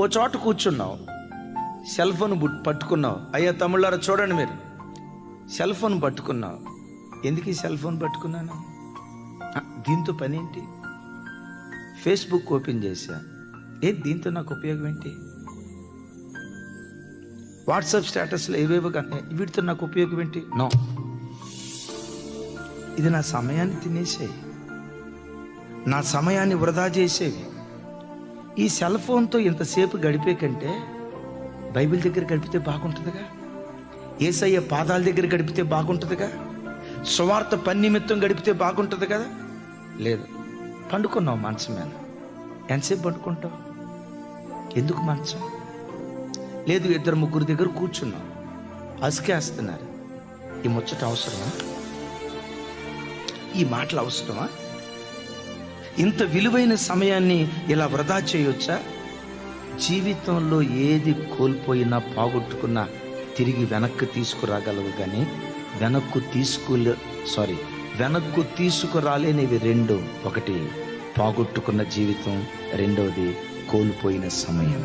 ఓ చోట కూర్చున్నావు, cell phone పట్టుకున్నావు. అయ్యా తమ్ముళ్ళారా చూడండి, మీరు సెల్ ఫోన్ పట్టుకున్నావు. ఎందుకు ఈ సెల్ ఫోన్ పట్టుకున్నాను? దీంతో పని ఏంటి? ఫేస్బుక్ ఓపెన్ చేశా, దీంతో నాకు ఉపయోగం ఏంటి? వాట్సాప్ స్టేటస్లో ఏవేవో కానీ వీటితో నాకు ఉపయోగం ఏంటి? నో, ఇది నా సమయాన్ని తినేసేవి, నా సమయాన్ని వృధా చేసేవి. ఈ సెల్ ఫోన్తో ఇంతసేపు గడిపే కంటే బైబిల్ దగ్గర గడిపితే బాగుంటుందిగా, యేసయ్య పాదాల దగ్గర గడిపితే బాగుంటుందిగా, సువార్త పని నిమిత్తం గడిపితే బాగుంటుంది కదా. లేదు, పండుకున్నావు మంచం మీద. ఎంతసేపు పండుకుంటావు? ఎందుకు మంచం? లేదు, 2-3 దగ్గర కూర్చున్నావు, అసికేస్తున్నారు. ఈ ముచ్చట అవసరమా? ఈ మాటలు అవసరమా? ఇంత విలువైన సమయాన్ని ఇలా వృధా చేయొచ్చా? జీవితంలో ఏది కోల్పోయినా పోగొట్టుకున్నా తిరిగి వెనక్కి తీసుకురాగలవు, కానీ వెనక్కు తీసుకురాలేనివి రెండు. ఒకటి పోగొట్టుకున్న జీవితం, రెండవది కోల్పోయిన సమయం.